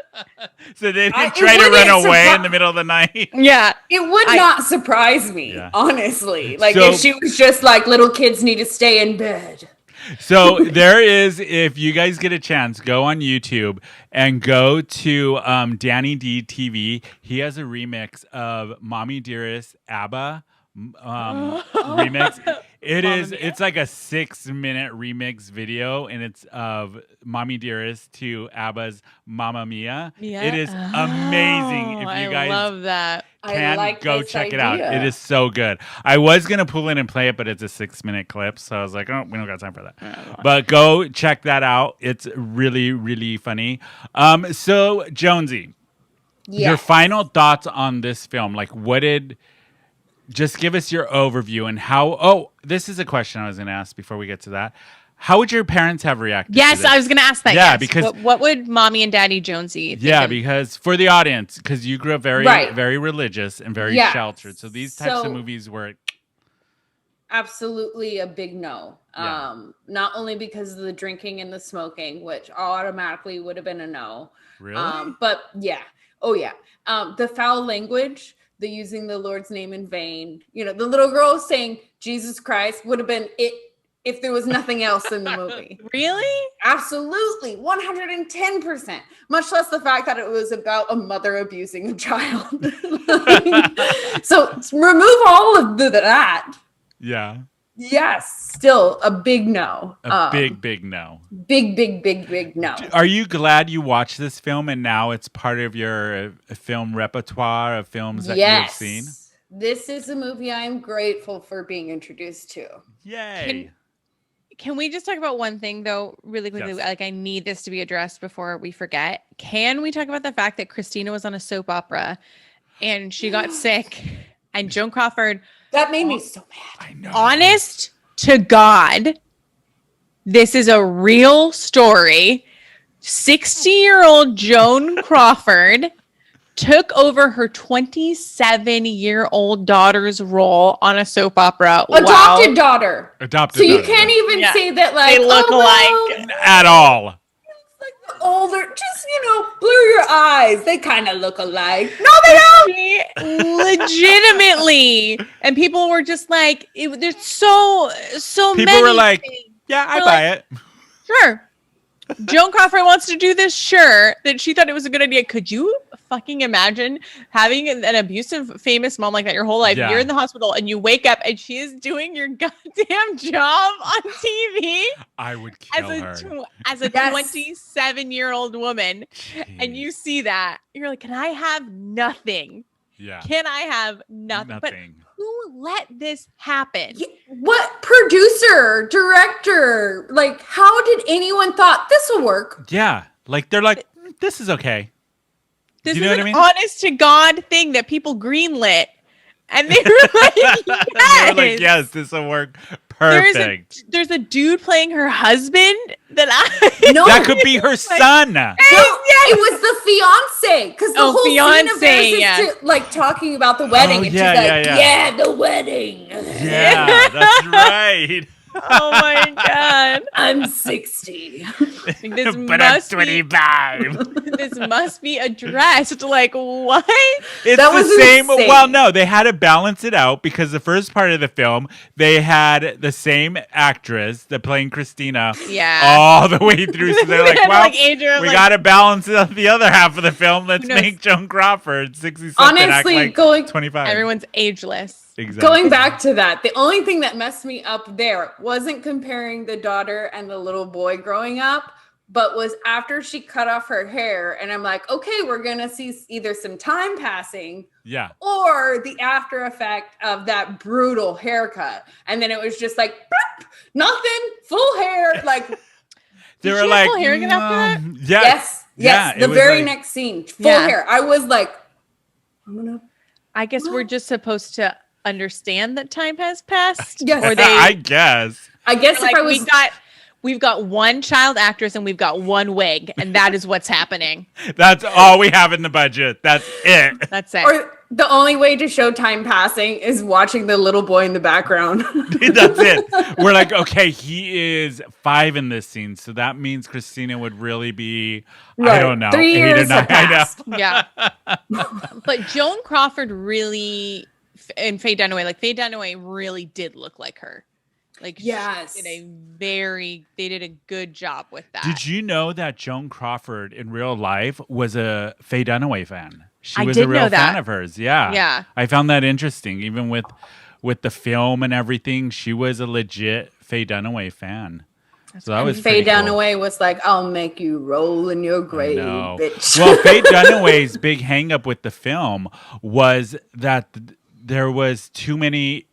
So they didn't try to run away in the middle of the night. Yeah. It would not surprise me, honestly. If she was just like, little kids need to stay in bed. So there is, if you guys get a chance, go on YouTube and go to Danny D TV. He has a remix of Mommie Dearest ABBA remix. It's like a 6-minute remix video, and it's of Mommie Dearest to ABBA's Mamma Mia. It is amazing. If you guys love that. Go check it out. It is so good. I was going to pull in and play it, but it's a 6-minute clip. So I was like, oh, we don't got time for that. But go check that out. It's really, really funny. So Jonsy, your final thoughts on this film. Just give us your overview and how, this is a question I was going to ask before we get to that. How would your parents have reacted to this? I was going to ask that. Yeah, yes. because what would Mommy and Daddy Jonsy think because for the audience, because you grew up very, very religious and very sheltered. So these types of movies were absolutely a big no. Not only because of the drinking and the smoking, which automatically would have been a no. Really? But yeah. Oh yeah. The foul language, the using the Lord's name in vain, the little girl saying Jesus Christ would have been it if there was nothing else in the movie. Really? Absolutely. 110%. Much less the fact that it was about a mother abusing a child. So remove all of that. Yeah. Yes. Still a big no. Big no. Big no. Are you glad you watched this film and now it's part of your film repertoire of films that you've seen? This is a movie I am grateful for being introduced to. Yay. Can we just talk about one thing, though, really quickly? Yes. I need this to be addressed before we forget. Can we talk about the fact that Christina was on a soap opera and she got sick and Joan Crawford... That made me so mad. I know. Honest to God, this is a real story. 60-year-old Joan Crawford took over her 27-year-old daughter's role on a soap opera. Adopted daughter. So you can't even say that they look alike at all. Older, just blur your eyes. They kind of look alike. No, they don't. Legitimately, and people were just like, "There's so many." People were like, "Yeah, I buy it." Sure. Joan Crawford wants to do this. Sure, that she thought it was a good idea. Could you fucking imagine having an abusive, famous mom like that your whole life? Yeah. You're in the hospital and you wake up and she is doing your goddamn job on TV. I would kill her. As a 27-year-old woman. Jeez. And you see that. You're like, can I have nothing? Yeah. Can I have nothing? But who let this happen? What producer, director? How did anyone thought this will work? Yeah. They're like, this is okay. This is an honest to God thing that people greenlit. And they were like, yes. They were like, yes, this will work perfect. There's a dude playing her husband that could be her son. No, it was the fiance. Because the whole scene of theirs is talking about the wedding. And she's like, the wedding. Yeah, that's right. Oh my God. I'm 60. This But I'm 25. This must be addressed. Like, what? It's That the was same. insane. Well, no, they had to balance it out because the first part of the film, they had the same actress that playing Christina all the way through. So they're like, well, we got to balance it out the other half of the film. Let's make Joan Crawford 60-something Honestly, act like 25. Everyone's ageless. Exactly. Going back to that, the only thing that messed me up there wasn't comparing the daughter and the little boy growing up, but was after she cut off her hair. And I'm like, okay, we're going to see either some time passing or the after effect of that brutal haircut. And then it was just like, bloop, nothing, full hair. Like, they were like, full hair again after that? Yes. Yeah, the very next scene, full hair. I was like, I guess we're just supposed to understand that time has passed. Yes. Or I guess. Like, if I was we've got one child actress and we've got one wig, and that is what's happening. That's all we have in the budget. That's it. That's it. Or the only way to show time passing is watching the little boy in the background. That's it. We're like, okay, he is 5 in this scene, so that means Christina would really be, I don't know, 3 years 8 or 9. passed. Yeah. But Joan Crawford really, and Faye Dunaway, Faye Dunaway really did look like her. Yes. They did a good job with that. Did you know that Joan Crawford in real life was a Faye Dunaway fan? She I was did a real know that. fan of hers. Yeah. Yeah. I found that interesting. Even with the film and everything, she was a legit Faye Dunaway fan. So that was Faye pretty cool. Dunaway was like, I'll make you roll in your grave, bitch. Well, Faye Dunaway's big hang up with the film was that there was too many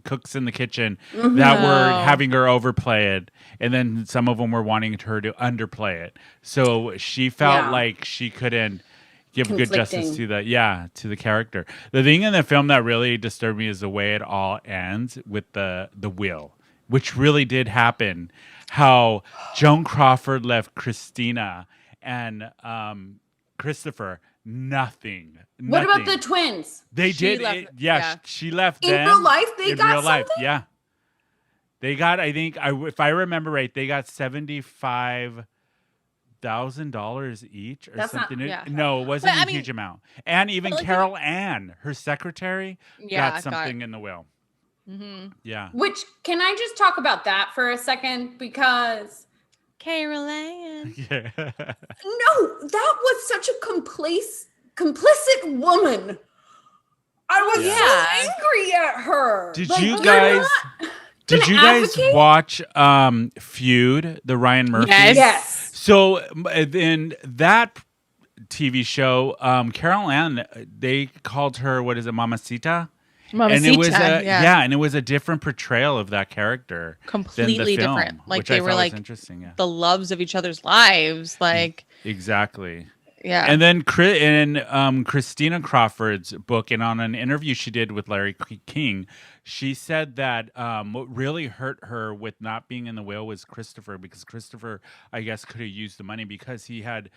cooks in the kitchen that were having her overplay it, and then some of them were wanting her to underplay it. So she felt like she couldn't give good justice to the character. The thing in the film that really disturbed me is the way it all ends with the will, which really did happen. How Joan Crawford left Christina and Christopher nothing. What about the twins? They did. She left in them. Real life. They in got real life, something? yeah. They got, I think, if I remember right, they got $75,000 each or something. No, it wasn't a huge amount. And even Carol Ann, her secretary, got something in the will. Mm-hmm. Yeah. Which, can I just talk about that for a second? Because Carol Ann. No, that was such a complicit woman. I was so angry at her. Did you guys watch Feud, the Ryan Murphy? Yes. So in that TV show, Carol Ann, they called her, what is it, Mamacita? And it was and it was a different portrayal of that character. Completely than the film, different. Like which they I were thought like was interesting, yeah. the loves of each other's lives. Like exactly. Yeah. And then in Christina Crawford's book, and on an interview she did with Larry King, she said that what really hurt her with not being in the will was Christopher, because Christopher, I guess, could have used the money because he had,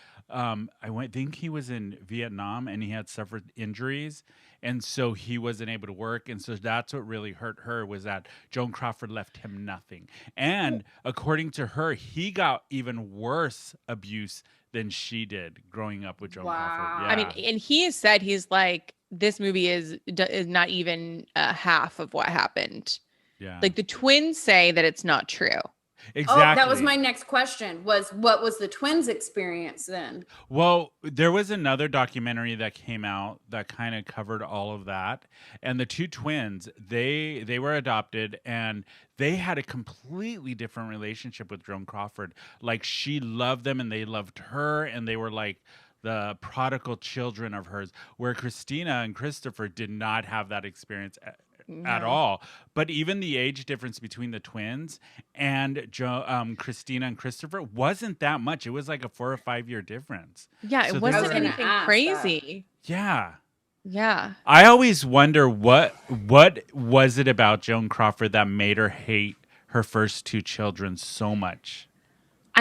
think he was in Vietnam and he had suffered injuries. And so he wasn't able to work. And so that's what really hurt her, was that Joan Crawford left him nothing. And according to her, he got even worse abuse than she did growing up with Joan Crawford. Yeah. I mean, and he has said, he's like, this movie is not even half of what happened. Yeah. Like the twins say that it's not true. Exactly. Oh, that was my next question. What was the twins' experience then? Well, there was another documentary that came out that kind of covered all of that. And the two twins, they were adopted, and they had a completely different relationship with Joan Crawford. Like, she loved them and they loved her, and they were like the prodigal children of hers, where Christina and Christopher did not have that experience at all. But even the age difference between the twins and Christina and Christopher wasn't that much. It was like a 4 or 5 year difference. Yeah, it wasn't anything crazy. Yeah. Yeah. I always wonder what was it about Joan Crawford that made her hate her first two children so much?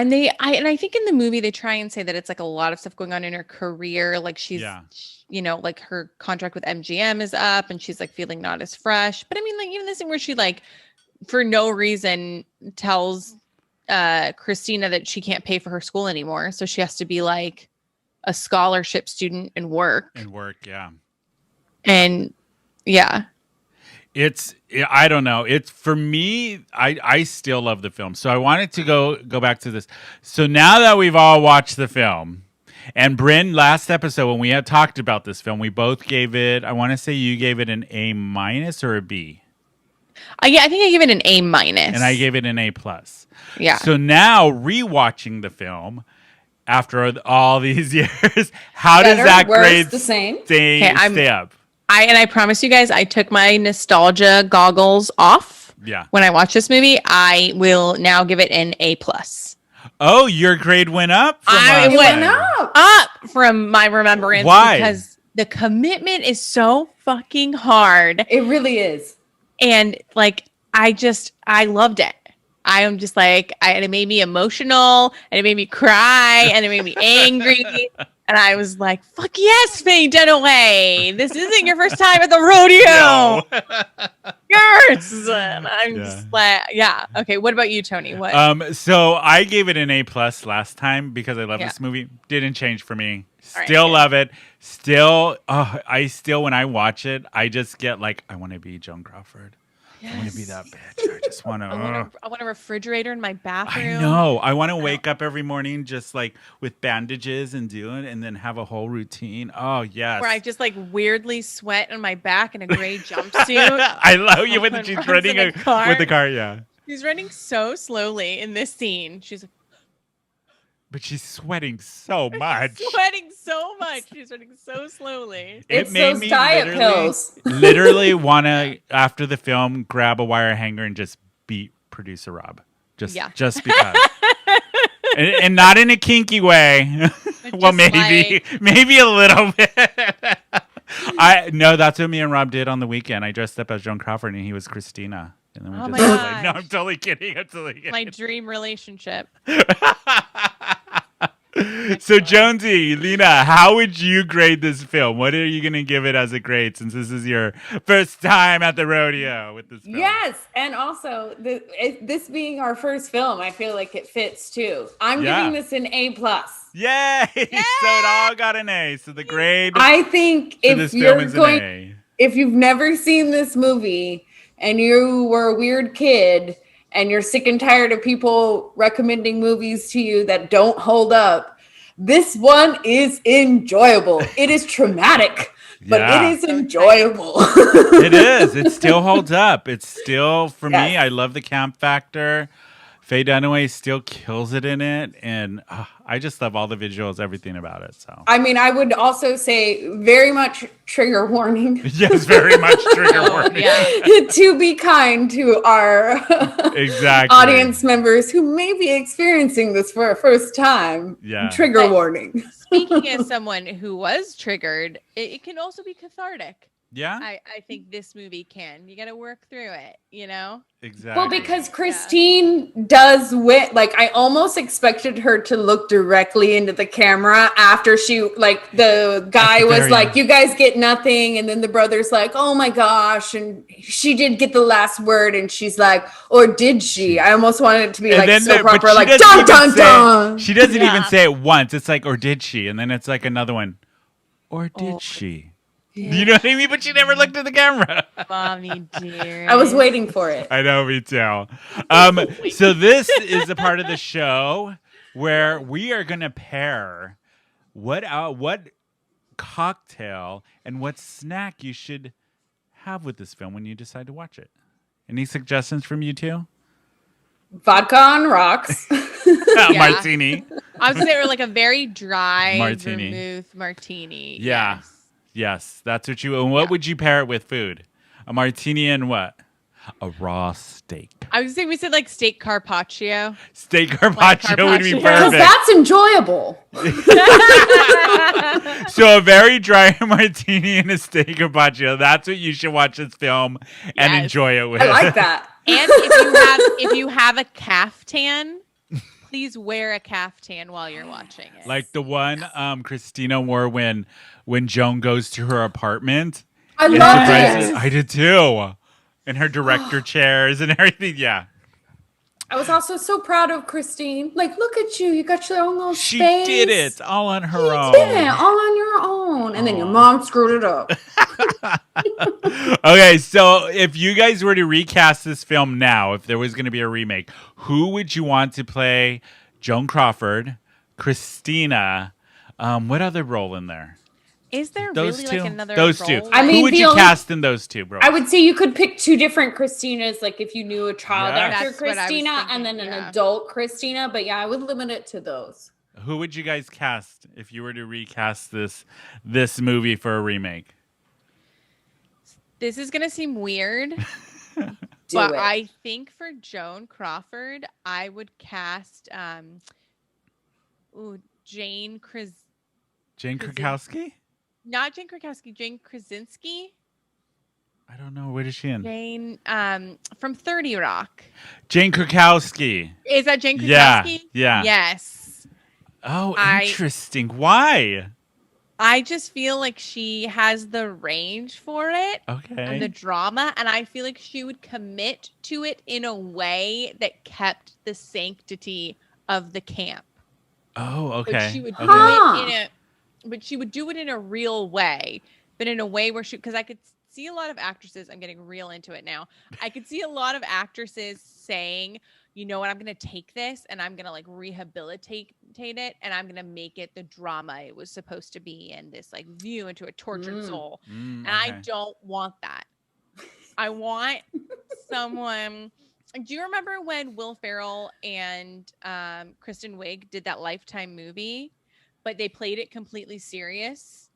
And I think in the movie they try and say that it's like a lot of stuff going on in her career. Like she's, like her contract with MGM is up and she's like feeling not as fresh. But I mean, like even this thing where she like for no reason tells Christina that she can't pay for her school anymore. So she has to be like a scholarship student and work. Yeah. And yeah. I don't know. It's for me, I still love the film. So I wanted to go back to this. So now that we've all watched the film, and Brynne, last episode when we had talked about this film, we both gave it, I want to say you gave it an A- or a B. Yeah, I think I gave it an A-. And I gave it an A+. Yeah. So now rewatching the film after all these years, how does that grade the same? Stay up? I promise you guys, I took my nostalgia goggles off. Yeah. When I watched this movie, I will now give it an A+. Oh, your grade went up? It went up from my remembrance. Why? Because the commitment is so fucking hard. It really is. And like, I loved it. I am just like, and it made me emotional, and it made me cry, and it made me angry. And I was like, fuck yes, Faye Dunaway. This isn't your first time at the rodeo. No. Yes. And I'm just like, yeah. Okay, what about you, Tony? What? So I gave it an A+ last time because I love this movie. Didn't change for me. Still love it. Still, when I watch it, I just get like, I want to be Joan Crawford. Yes. I want to be that bitch. I just want to. I want a refrigerator in my bathroom. I know. I want to wake up every morning just like with bandages and and then have a whole routine. Oh yes. Where I just like weirdly sweat on my back in a gray jumpsuit. I love you when she's running with the car. Yeah. She's running so slowly in this scene. But she's sweating so much. She's running so slowly. It made me diet pills. literally want to, after the film, grab a wire hanger and just beat producer Rob. Just because. and not in a kinky way. Well, maybe a little bit. That's what me and Rob did on the weekend. I dressed up as Joan Crawford and he was Christina. And then we like, no, I'm totally kidding. My dream relationship. So Jonsy, Lena, how would you grade this film? What are you going to give it as a grade since this is your first time at the rodeo with this film? Yes, and also this being our first film, I feel like it fits too. I'm giving this an A+. Yay! So it all got an A. So the grade I think if you've never seen this movie and you were a weird kid and you're sick and tired of people recommending movies to you that don't hold up, this one is enjoyable. It is traumatic, but it is enjoyable. It is. It still holds up. It's still, for me, I love the camp factor. Faye Dunaway still kills it in it, and I just love all the visuals, everything about it. So, I mean, I would also say very much trigger warning. Yes, very much trigger warning. To be kind to our audience members who may be experiencing this for a first time. Yeah, trigger warning. Speaking as someone who was triggered, it can also be cathartic. Yeah, I think this movie can. You got to work through it, you know? Exactly. Well, because Christine does wit. Like, I almost expected her to look directly into the camera after the guy was like, you guys get nothing. And then the brother's like, oh my gosh. And she did get the last word. And she's like, or did she? I almost wanted it to be proper, like, dun, dun, dun. She doesn't even say it once. It's like, or did she? And then it's like another one. Or did she? Yeah. You know what I mean? But she never looked at the camera. Mommie Dearest. I was waiting for it. I know, me too. So this is a part of the show where we are going to pair what cocktail and what snack you should have with this film when you decide to watch it. Any suggestions from you two? Vodka on rocks. Martini. I would say we're like a very dry martini. Vermouth martini. Yeah. Yes, that's what you. And what would you pair it with? Food, a martini and what? A raw steak. I was saying we said like steak carpaccio. Steak carpaccio would be perfect. Because that's enjoyable. So a very dry martini and a steak carpaccio. That's what you should watch this film and enjoy it with. I like that. And if you have a caftan, please wear a caftan while you're watching it. Like the one Christina wore when Joan goes to her apartment. I loved it. I did too. And her director chairs and everything. Yeah. I was also so proud of Christine. Like, look at you. You got your own little She space. did it all on her own. You did it all on your own. And then your mom screwed it up. Okay, so if you guys were to recast this film now, if there was going to be a remake, who would you want to play Joan Crawford, Christina? What other role in there? Is there Those really two? like another Those role? two. I mean, who would you cast in those two, bro? I would say you could pick two different Christinas, like if you knew a child actor That's what I was Christina thinking, and then an adult Christina. But yeah, I would limit it to those. Who would you guys cast if you were to recast this movie for a remake? This is going to seem weird, but it. I think for Joan Crawford, I would cast Jane Krakowski? Not Jane Krakowski, Jane Krasinski. I don't know. What is she in? Jane from 30 Rock. Jane Krakowski. Is that Jane Krakowski? Yeah. Yes. Oh, interesting. Why? I just feel like she has the range for it. Okay. And the drama. And I feel like she would commit to it in a way that kept the sanctity of the camp. Oh, okay. But she would do it but she would do it in a real way, but in a way where because I could see a lot of actresses, I'm getting real into it now. I could see a lot of actresses saying, you know what, I'm going to take this and I'm going to like rehabilitate it and I'm going to make it the drama it was supposed to be and this like view into a tortured soul. And I don't want that. I want someone. Do you remember when Will Ferrell and Kristen Wiig did that Lifetime movie, but they played it completely serious?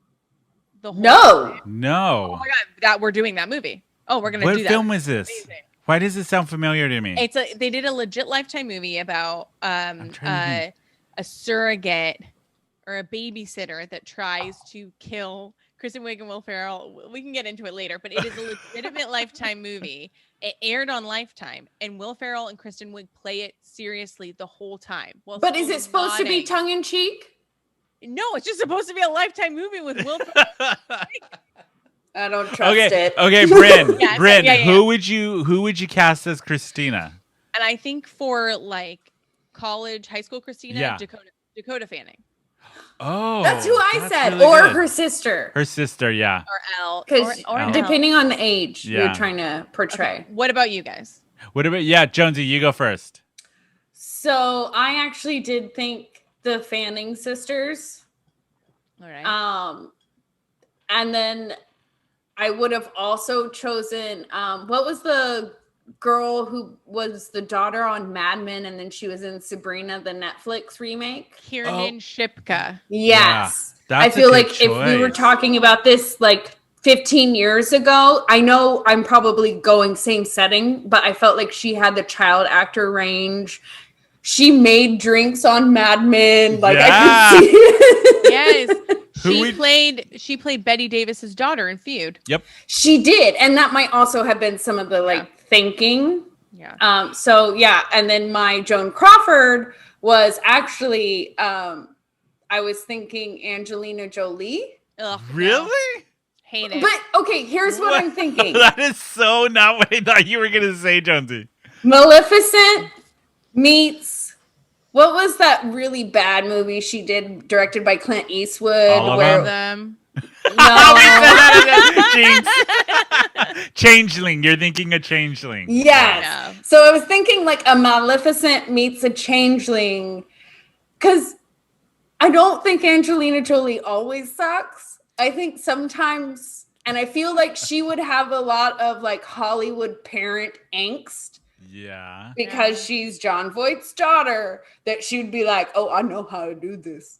No. Oh my God, that we're doing that movie. Oh, we're gonna do that. What film is this? Amazing. Why does it sound familiar to me? They did a legit Lifetime movie about a surrogate or a babysitter that tries to kill Kristen Wiig and Will Ferrell. We can get into it later, but it is a legitimate Lifetime movie. It aired on Lifetime, and Will Ferrell and Kristen Wiig play it seriously the whole time. But is it supposed to be tongue in cheek? No, it's just supposed to be a Lifetime movie with Will Ferrell. I don't trust it. Okay, Brynne. Yes, Brynne, yeah. who would you cast as Christina? And I think for like high school Christina, Dakota Fanning. Oh, that's who I said. Really or good. Her sister. Her sister, yeah. Or Elle. Because depending on the age Yeah. you're trying to portray. Okay. What about you guys? Jonesy, you go first. So I actually did think the Fanning sisters. All right. And then I would have also chosen what was the girl who was the daughter on Mad Men and then she was in Sabrina the Netflix remake? Kiernan Shipka. Yes. Yeah, I feel like if we were talking about this like 15 years ago, I know I'm probably going same setting, but I felt like she had the child actor range. She made drinks on Mad Men. Like I could see it. Yes. She played Betty Davis's daughter in Feud. Yep. She did. And that might also have been some of the thinking. Yeah. So yeah. And then my Joan Crawford was actually I was thinking Angelina Jolie. Ugh, really? No. Hate it. But okay, here's what I'm thinking. That is so not what I thought you were gonna say, Jonesy. Maleficent meets what was that really bad movie she did directed by Clint Eastwood? All of them. No. Changeling. You're thinking a Changeling. Yes. So I was thinking like a Maleficent meets a Changeling because I don't think Angelina Jolie always sucks. I think sometimes, and I feel like she would have a lot of like Hollywood parent angst. Yeah. Because she's John Voight's daughter, that she'd be like, oh, I know how to do this.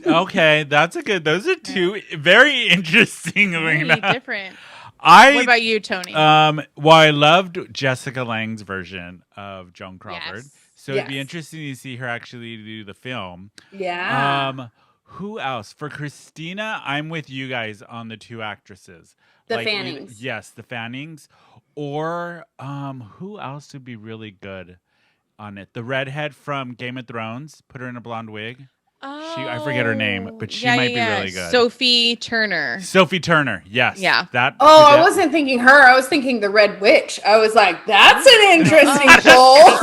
Okay, those are two very interesting. Really different. What about you, Tony? Well, I loved Jessica Lange's version of Joan Crawford. Yes. So it'd be interesting to see her actually do the film. Yeah. Who else? For Christina, I'm with you guys on the two actresses. The Fannings. Yes, the Fannings. Or who else would be really good on it. The redhead from Game of Thrones. Put her in a blonde wig. I forget her name, but she might be really good. Sophie Turner. Sophie Turner, yes. Yeah. I wasn't thinking her. I was thinking the Red Witch. I was like, that's an interesting role.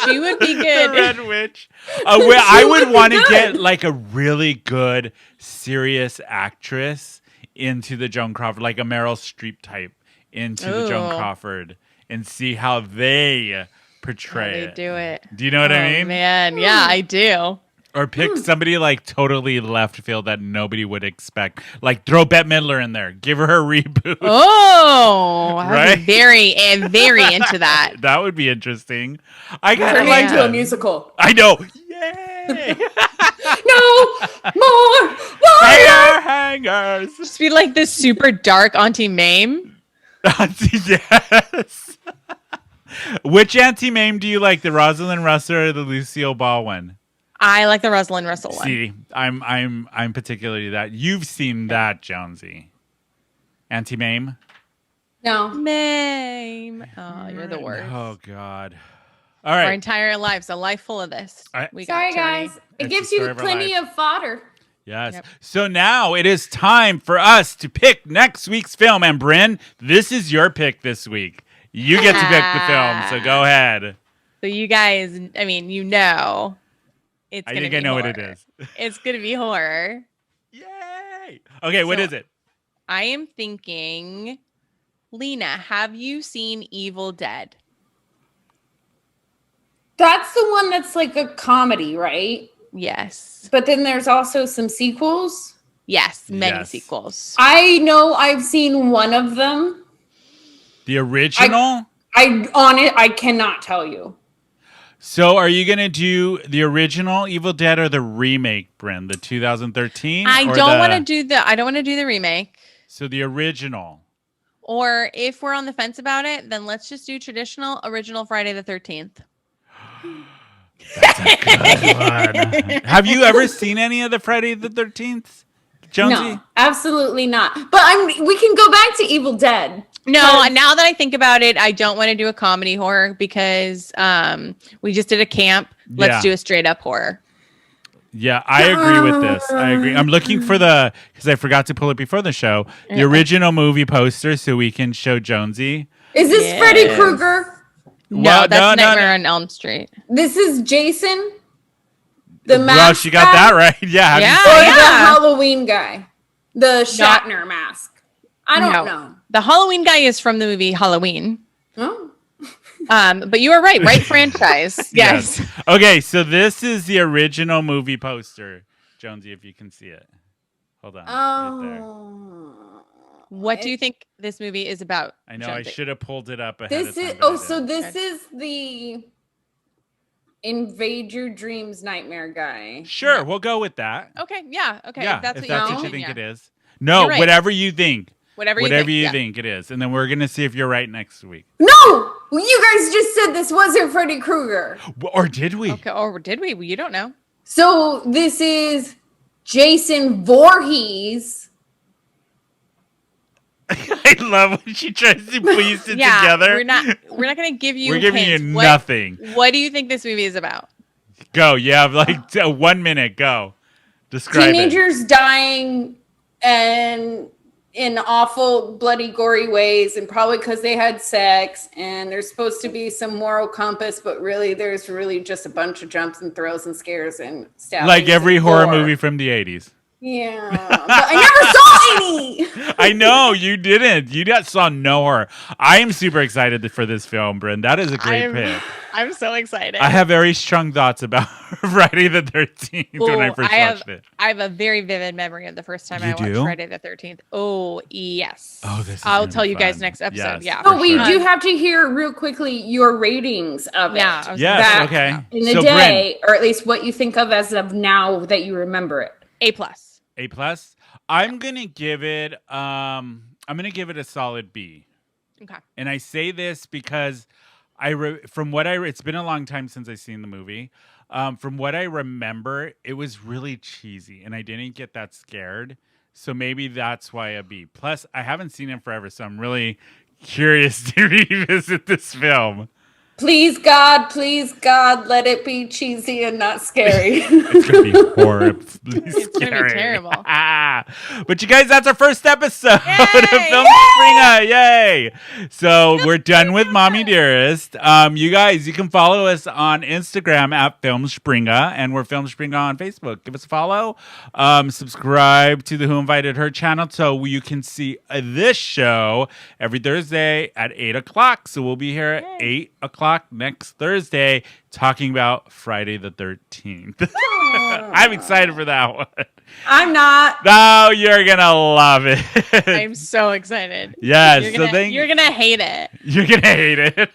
She would be good. The Red Witch. I would want to get like a really good, serious actress into the Joan Crawford, like a Meryl Streep type into the Joan Crawford, and see how they portray They do it. Do you know what I mean? Man, yeah, I do. Or pick somebody like totally left field that nobody would expect. Like throw Bette Midler in there. Give her a reboot. Oh, I right? would be very into that. That would be interesting. I got Turn it into a musical. I know. Yay! No more hangers. Just be like this super dark Auntie Mame. Yes. Which Auntie Mame do you like? The Rosalind Russell or the Lucille Ball one? I like the Rosalind Russell one. See, I'm particularly that. You've seen that, Jonsy. Auntie Mame? No. Mame. Oh, you're the worst. Oh, God. All right. Our entire lives, a life full of this. Sorry, guys. It gives you plenty of fodder. Yes. Yep. So now it is time for us to pick next week's film. And Brynne, this is your pick this week. You get to pick the film, so go ahead. So you guys, I mean, you know, it's going to be I know horror. what it is. It's going to be horror. Yay! Okay, what is it? I am thinking, Lena, have you seen Evil Dead? That's the one that's like a comedy, right? Yes. But then there's also some sequels? Yes, many sequels. I know I've seen one of them. The original? I cannot tell you. So are you going to do the original Evil Dead or the remake, Brynne, the 2013? I don't want to do the remake. So the original. Or if we're on the fence about it, then let's just do traditional original Friday the 13th. That's a good one. Have you ever seen any of the Friday the 13th, Jonsy? No, absolutely not. But we can go back to Evil Dead. No, now that I think about it, I don't want to do a comedy horror because we just did a camp. Let's do a straight up horror. Yeah, I agree with this. I agree. I'm looking for because I forgot to pull it before the show, the original movie poster so we can show Jonsy. Is this Freddy Krueger? No, that's Nightmare on Elm Street. This is Jason? The mask Well, she got that right. Yeah. The Halloween guy. The Shatner mask. I don't know. The Halloween guy is from the movie Halloween. Oh. But you are right franchise. Yes. Okay, so this is the original movie poster. Jonsy, if you can see it. Hold on. Oh. What do you think this movie is about? I know Jonsy? I should have pulled it up ahead This of time. is this is the Invade Your Dreams nightmare guy. Sure, we'll go with that. Okay, yeah. Okay, Yeah, if that's what you think yeah. it is. No, Right. whatever you think. Whatever you yeah. think it is. And then we're going to see if you're right next week. No! You guys just said this wasn't Freddy Krueger. Or did we? Okay, or did we? Well, you don't know. So this is Jason Voorhees. I love when she tries to piece it together. We're not going to give you We're giving hints. you nothing. What do you think this movie is about? Go. You have like 1 minute. Go. Describe Teenagers dying and in awful, bloody, gory ways, and probably because they had sex, and there's supposed to be some moral compass, but really there's really just a bunch of jumps and throws and scares and stabbings. like every horror movie from the 80s. Yeah, but I never saw any. I know you didn't. You saw no horror. I am super excited for this film, Brynne. That is a great pick. I'm so excited. I have very strong thoughts about Friday the 13th when I first watched it. I have a very vivid memory of the first time I watched Friday the 13th. Oh, yes. Oh, this is I'll tell you fun. guys next episode. Yes, yeah. But we do have to hear real quickly your ratings of it. Yeah. Yes, okay. In the day, or at least what you think of as of now that you remember it. A+. A+. I'm gonna give it. I'm gonna give it a solid B. Okay. And I say this because it's been a long time since I've seen the movie. From what I remember, it was really cheesy, and I didn't get that scared. So maybe that's why a B. Plus, I haven't seen it forever, so I'm really curious to revisit this film. Please God, let it be cheesy and not scary. It's going to be horribly It's going to be terrible. But you guys, that's our first episode of Filmspringa. Yay! So we're done with Mommie Dearest. You guys, you can follow us on Instagram at Filmspringa, and we're Filmspringa on Facebook. Give us a follow. Subscribe to the Who Invited Her channel so you can see this show every Thursday at 8 o'clock. So we'll be here at 8 o'clock next Thursday talking about Friday the 13th. I'm excited for that one. I'm not. No, you're going to love it. I'm so excited. Yes. You're going to hate it. You're going to hate it.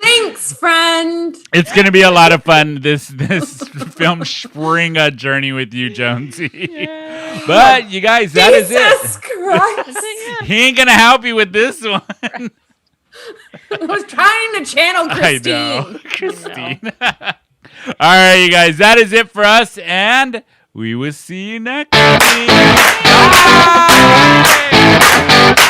Thanks, friend. It's going to be a lot of fun, this Filmspringa journey with you, Jonsy. Yeah. But you guys, that is it. Jesus Christ. He ain't going to help you with this one. I was trying to channel Christine. I know. Christine. All right, you guys, that is it for us, and we will see you next week. Bye.